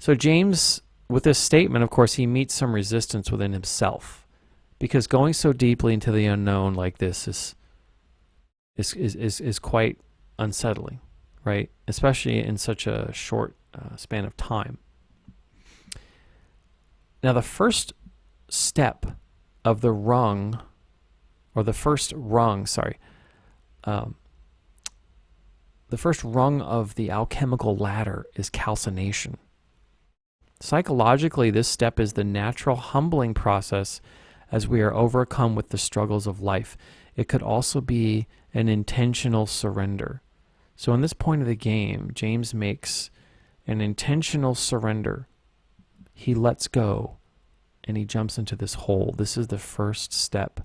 So James, with this statement, of course, he meets some resistance within himself, because going so deeply into the unknown like this is quite unsettling, right? Especially in such a short span of time. Now, the first step of the rung, or the first rung, sorry, the first rung of the alchemical ladder is calcination. Psychologically, this step is the natural humbling process as we are overcome with the struggles of life. It could also be an intentional surrender. So in this point of the game, James makes an intentional surrender. He lets go and he jumps into this hole. This is the first step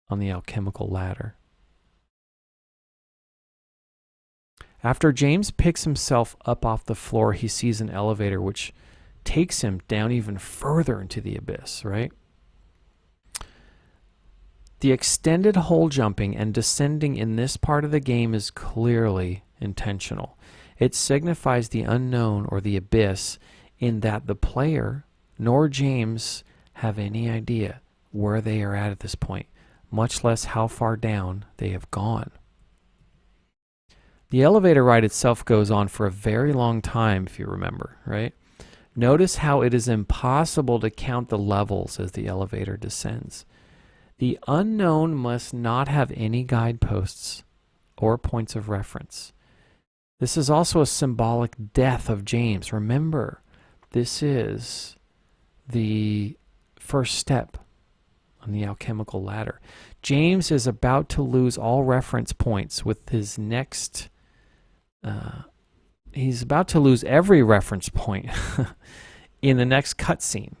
on the alchemical ladder. After James picks himself up off the floor, he sees an elevator which takes him down even further into the abyss, right? The extended hole jumping and descending in this part of the game is clearly intentional. It signifies the unknown or the abyss, in that the player nor James have any idea where they are at this point, much less how far down they have gone. The elevator ride itself goes on for a very long time, if you remember, right? Notice how it is impossible to count the levels as the elevator descends. The unknown must not have any guideposts or points of reference. This is also a symbolic death of James. Remember, this is the first step on the alchemical ladder. James is about to lose all reference points with his next... he's about to lose every reference point in the next cutscene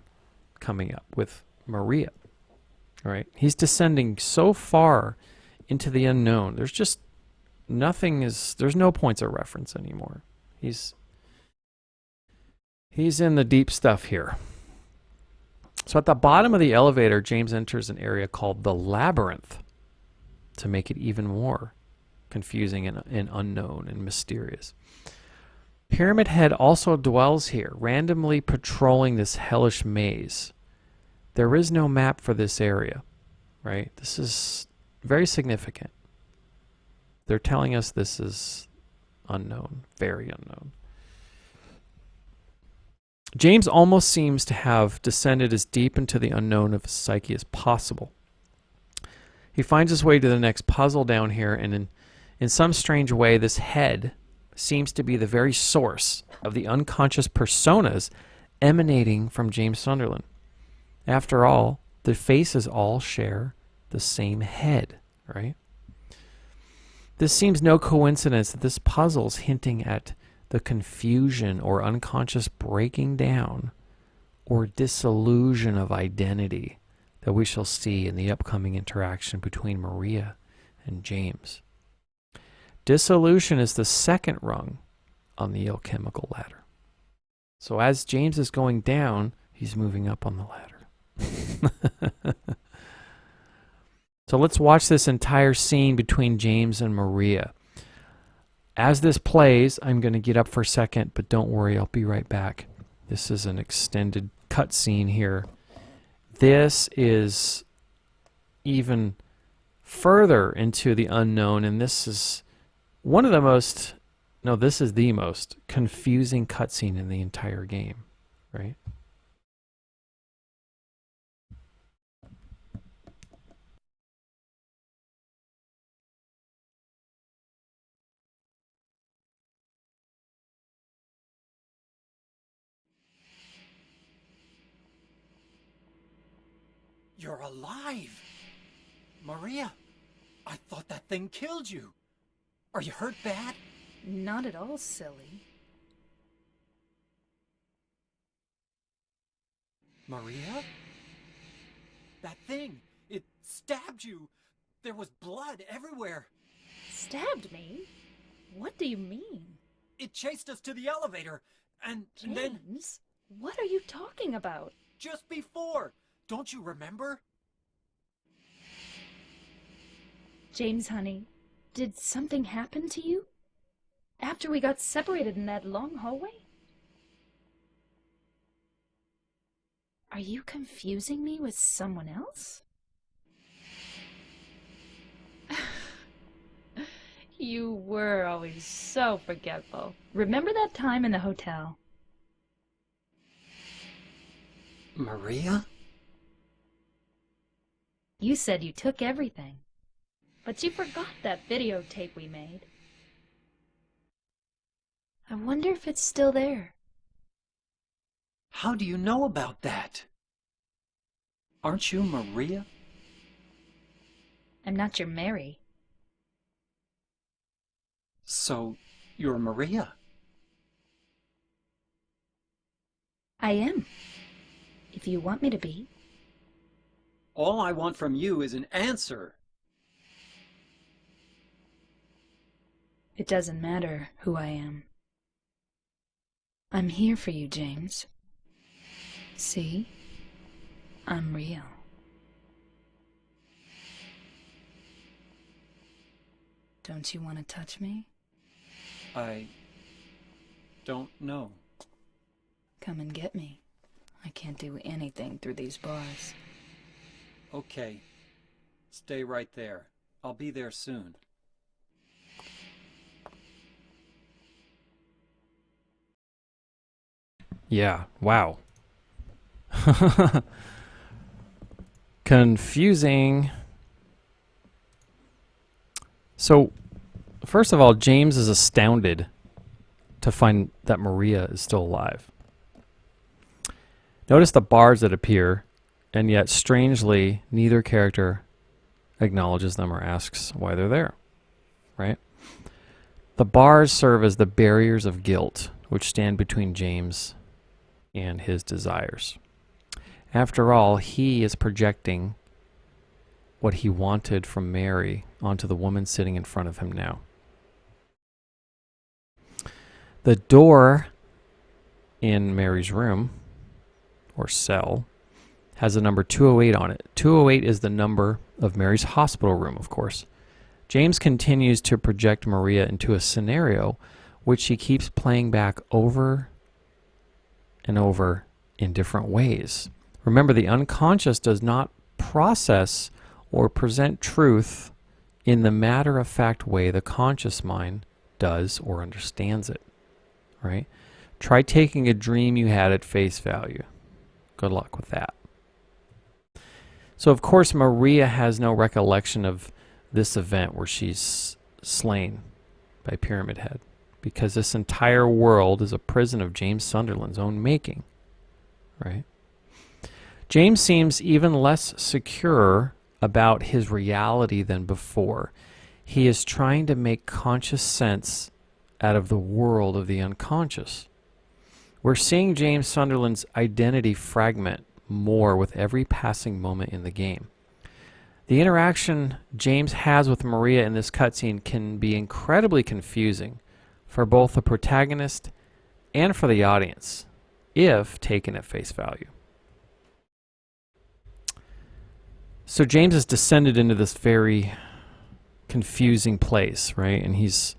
coming up with Maria. All right, he's descending so far into the unknown. There's just there's no points of reference anymore. He's in the deep stuff here. So at the bottom of the elevator, James enters an area called the Labyrinth to make it even more confusing and unknown and mysterious. Pyramid Head also dwells here, randomly patrolling this hellish maze. There is no map for this area, right? This is very significant. They're telling us this is unknown, very unknown. James almost seems to have descended as deep into the unknown of his psyche as possible. He finds his way to the next puzzle down here, and in some strange way, this head seems to be the very source of the unconscious personas emanating from James Sunderland. After all, the faces all share the same head, right? This seems no coincidence that this puzzle's hinting at the confusion or unconscious breaking down or dissolution of identity that we shall see in the upcoming interaction between Maria and James. Dissolution is the second rung on the alchemical ladder. So as James is going down, he's moving up on the ladder. So let's watch this entire scene between James and Maria. As this plays, I'm going to get up for a second, but don't worry, I'll be right back. This is an extended cutscene here. This is even further into the unknown, and this is one of the most, no, this is the most confusing cutscene in the entire game, right? You're alive! Maria, I thought that thing killed you. Are you hurt bad? Not at all, silly. Maria? That thing, it stabbed you. There was blood everywhere. Stabbed me? What do you mean? It chased us to the elevator, and then... James, what are you talking about? Just before! Don't you remember? James, honey, did something happen to you? After we got separated in that long hallway? Are you confusing me with someone else? You were always so forgetful. Remember that time in the hotel? Maria? You said you took everything, but you forgot that videotape we made. I wonder if it's still there. How do you know about that? Aren't you Maria? I'm not your Mary. So, you're Maria? I am. If you want me to be. All I want from you is an answer. It doesn't matter who I am. I'm here for you, James. See? I'm real. Don't you want to touch me? I don't know. Come and get me. I can't do anything through these bars. Okay. Stay right there. I'll be there soon. Yeah, wow. Confusing. So, first of all, James is astounded to find that Maria is still alive. Notice the bars that appear, and yet, strangely, neither character acknowledges them or asks why they're there, right? The bars serve as the barriers of guilt, which stand between James and his desires. After all, he is projecting what he wanted from Mary onto the woman sitting in front of him now. The door in Mary's room, or cell, has the number 208 on it. 208 is the number of Mary's hospital room, of course. James continues to project Maria into a scenario which he keeps playing back over and over in different ways. Remember, the unconscious does not process or present truth in the matter-of-fact way the conscious mind does or understands it, right? Try taking a dream you had at face value. Good luck with that. So, of course, Maria has no recollection of this event where she's slain by Pyramid Head, because this entire world is a prison of James Sunderland's own making, right? James seems even less secure about his reality than before. He is trying to make conscious sense out of the world of the unconscious. We're seeing James Sunderland's identity fragment more with every passing moment in the game. The interaction James has with Maria in this cutscene can be incredibly confusing for both the protagonist and for the audience, if taken at face value. So James has descended into this very confusing place, right? And he's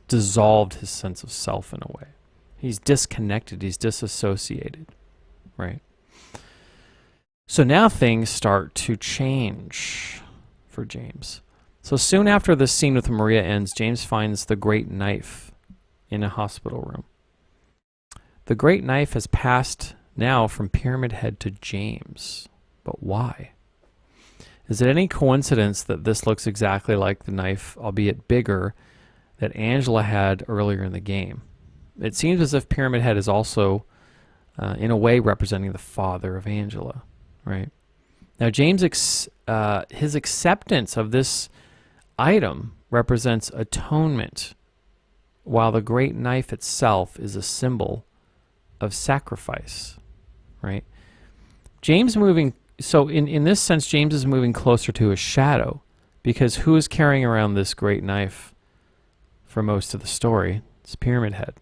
dissolved his sense of self in a way. He's disconnected, he's disassociated, right? So now things start to change for James. So soon after this scene with Maria ends, James finds the great knife in a hospital room. The great knife has passed now from Pyramid Head to James. But why? Is it any coincidence that this looks exactly like the knife, albeit bigger, that Angela had earlier in the game? It seems as if Pyramid Head is also, in a way, representing the father of Angela, right? Now, James, his acceptance of this item represents atonement, while the great knife itself is a symbol of sacrifice, right? James moving... So in this sense, James is moving closer to his shadow, because who is carrying around this great knife for most of the story? It's Pyramid Head,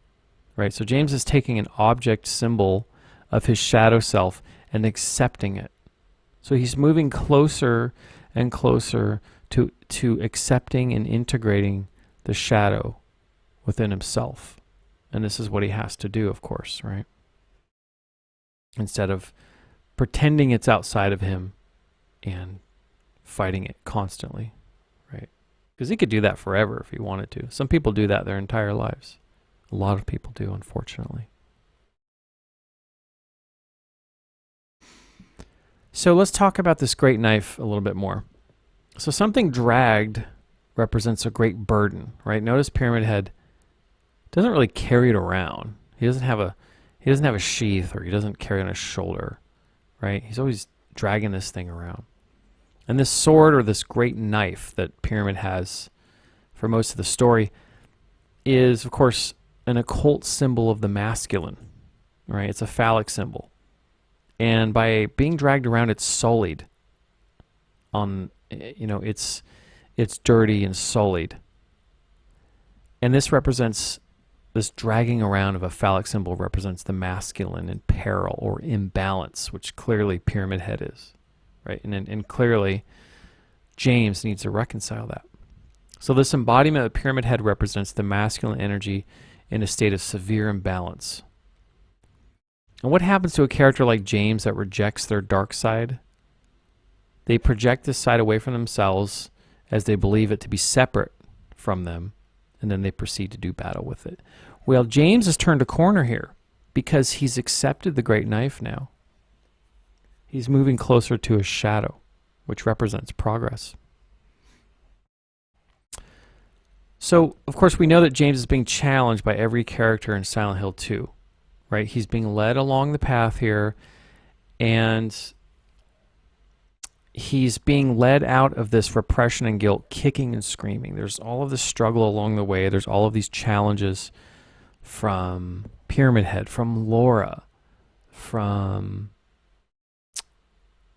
right? So James is taking an object symbol of his shadow self and accepting it. So he's moving closer and closer to accepting and integrating the shadow within himself. And this is what he has to do, of course, right? instead of pretending it's outside of him and fighting it constantly, right? Because he could do that forever if he wanted to. Some people do that their entire lives. A lot of people do, unfortunately. So let's talk about this great knife a little bit more. So something dragged represents a great burden, right? Notice Pyramid Head doesn't really carry it around. He doesn't have a sheath, or he doesn't carry it on his shoulder, right? He's always dragging this thing around. And this sword, or this great knife that Pyramid has for most of the story, is, of course, an occult symbol of the masculine, right? It's a phallic symbol. And by being dragged around, it's sullied. It's dirty and sullied. And this dragging around of a phallic symbol represents the masculine in peril or imbalance, which clearly Pyramid Head is, right? And clearly James needs to reconcile that. So this embodiment of Pyramid Head represents the masculine energy in a state of severe imbalance. And what happens to a character like James that rejects their dark side? They project this side away from themselves as they believe it to be separate from them, and then they proceed to do battle with it. Well, James has turned a corner here because he's accepted the great knife now. He's moving closer to his shadow, which represents progress. So, of course, we know that James is being challenged by every character in Silent Hill 2, right? He's being led along the path here, and he's being led out of this repression and guilt, kicking and screaming. There's all of this struggle along the way. There's all of these challenges from Pyramid Head, from Laura, from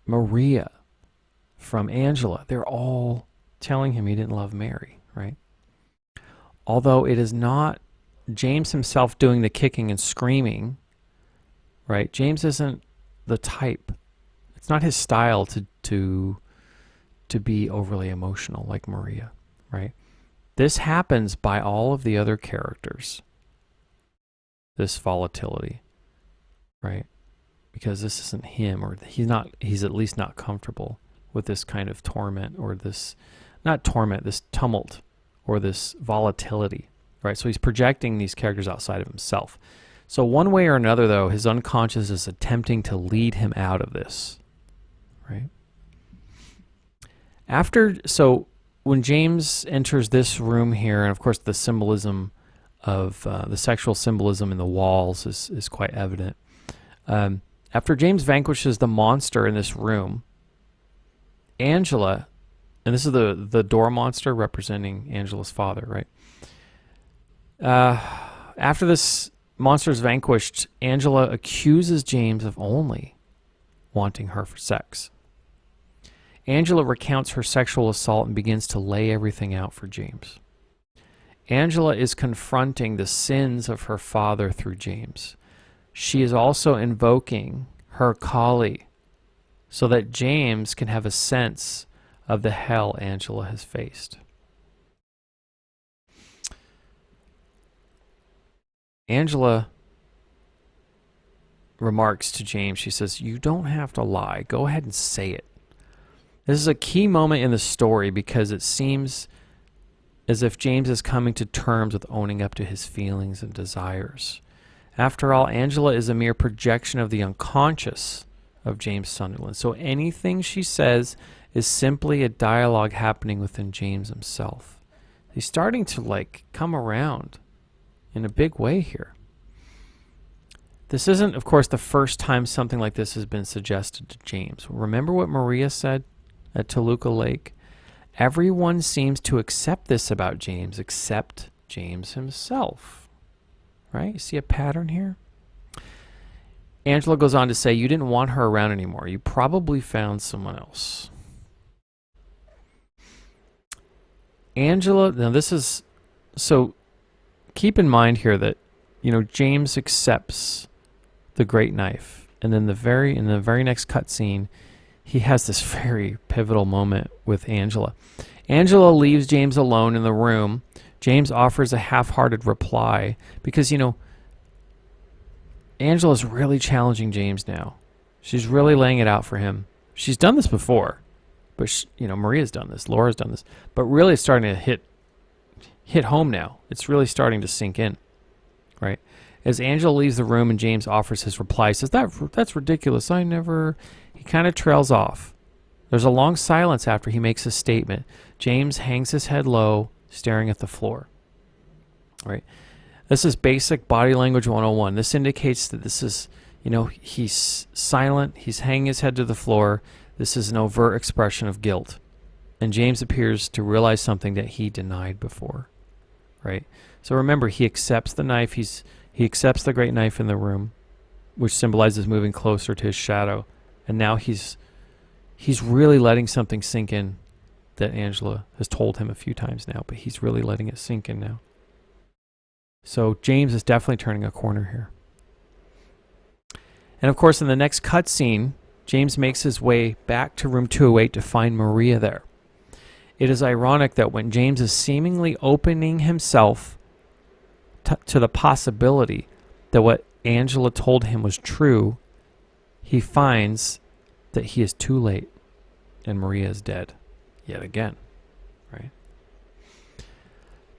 Maria, from Angela. They're all telling him he didn't love Mary, right? Although it is not James himself doing the kicking and screaming, right? James isn't the type. It's not his style to be overly emotional like Maria, right? This happens by all of the other characters. This volatility, right? Because this isn't him, or he's at least not comfortable with this kind of torment, or this tumult, or this volatility, right? So he's projecting these characters outside of himself. So one way or another, though, his unconscious is attempting to lead him out of this, right? So when James enters this room here, and of course the symbolism of the sexual symbolism in the walls is quite evident. After James vanquishes the monster in this room, Angela, and this is the door monster representing Angela's father, right? After this monster is vanquished, Angela accuses James of only wanting her for sex. Angela recounts her sexual assault and begins to lay everything out for James. Angela is confronting the sins of her father through James. She is also invoking her Kali so that James can have a sense of the hell Angela has faced. Angela remarks to James, she says, "You don't have to lie. Go ahead and say it." This is a key moment in the story because it seems as if James is coming to terms with owning up to his feelings and desires. After all, Angela is a mere projection of the unconscious of James Sunderland. So anything she says is simply a dialogue happening within James himself. He's starting to come around in a big way here. This isn't, of course, the first time something like this has been suggested to James. Remember what Maria said at Toluca Lake? Everyone seems to accept this about James except James himself. Right? You see a pattern here? Angela goes on to say, "You didn't want her around anymore. You probably found someone else." Angela, now this is, so keep in mind here that, James accepts the great knife. And then in the very next cutscene, he has this very pivotal moment with Angela. Angela leaves James alone in the room. James offers a half-hearted reply because, Angela's really challenging James now. She's really laying it out for him. She's done this before, but Maria's done this, Laura's done this, but really it's starting to hit home now. It's really starting to sink in, right? As Angela leaves the room and James offers his reply, he says, that's ridiculous. He kind of trails off. There's a long silence after he makes his statement. James hangs his head low, staring at the floor, right? This is basic body language 101. This indicates that this is, he's silent. He's hanging his head to the floor. This is an overt expression of guilt. And James appears to realize something that he denied before, right? So remember, he accepts the knife. He accepts the great knife in the room, which symbolizes moving closer to his shadow. And now he's really letting something sink in that Angela has told him a few times now, but he's really letting it sink in now. So James is definitely turning a corner here. And of course, in the next cutscene, James makes his way back to room 208 to find Maria there. It is ironic that when James is seemingly opening himself to the possibility that what Angela told him was true, he finds that he is too late and Maria is dead yet again, right?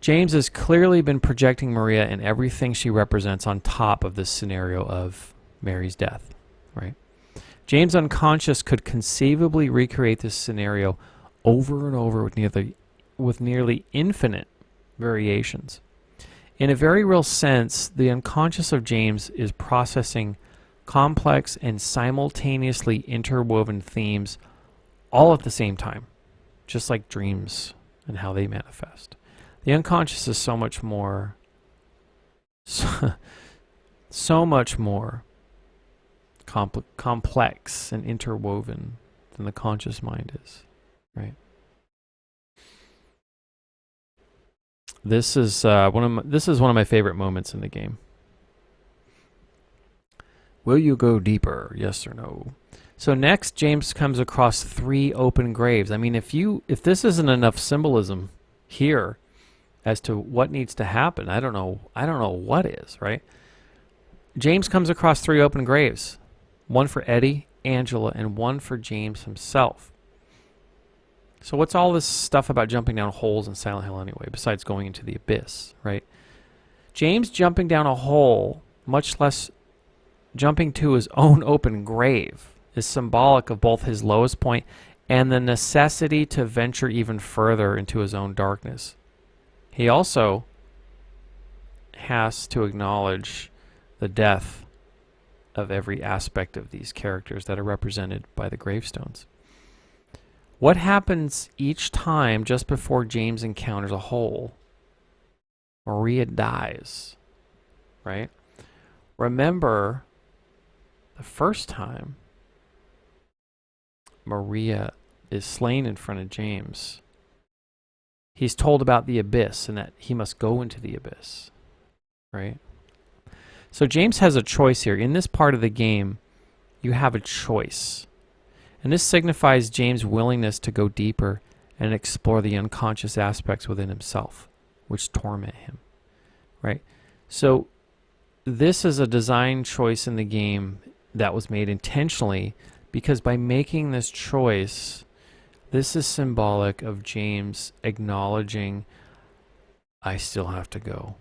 James has clearly been projecting Maria and everything she represents on top of this scenario of Mary's death, right? James' unconscious could conceivably recreate this scenario over and over with nearly infinite variations. In a very real sense, the unconscious of James is processing complex and simultaneously interwoven themes all at the same time, just like dreams and how they manifest. The unconscious is so much more complex and interwoven than the conscious mind is, right? This is one of my favorite moments in the game. Will you go deeper? Yes or no? So next, James comes across 3 open graves. I mean, if this isn't enough symbolism here as to what needs to happen, I don't know what is, right? James comes across 3 open graves. One for Eddie, Angela, and one for James himself. So what's all this stuff about jumping down holes in Silent Hill anyway, besides going into the abyss, right? James jumping down a hole, much less jumping to his own open grave, is symbolic of both his lowest point and the necessity to venture even further into his own darkness. He also has to acknowledge the death of every aspect of these characters that are represented by the gravestones. What happens each time just before James encounters a hole? Maria dies, right? Remember, the first time Maria is slain in front of James, he's told about the abyss and that he must go into the abyss, right? So James has a choice here. In this part of the game, you have a choice. And this signifies James' willingness to go deeper and explore the unconscious aspects within himself, which torment him, right? So this is a design choice in the game that was made intentionally, because by making this choice, this is symbolic of James acknowledging, I still have to go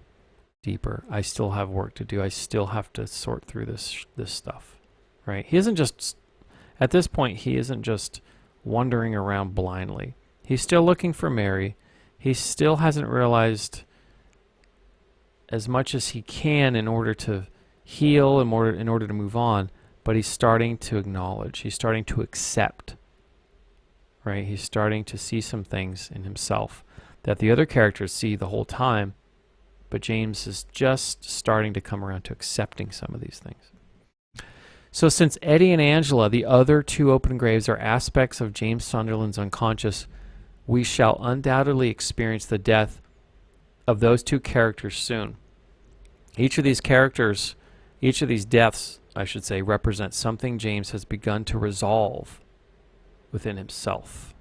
deeper. I still have work to do. I still have to sort through this stuff, right? He isn't just, at this point, he isn't just wandering around blindly. He's still looking for Mary. He still hasn't realized as much as he can in order to heal, in order to move on, but he's starting to acknowledge. He's starting to accept, right? He's starting to see some things in himself that the other characters see the whole time, but James is just starting to come around to accepting some of these things. So since Eddie and Angela, the other 2 open graves, are aspects of James Sunderland's unconscious, we shall undoubtedly experience the death of those 2 characters soon. Each of these deaths, I should say, represent something James has begun to resolve within himself.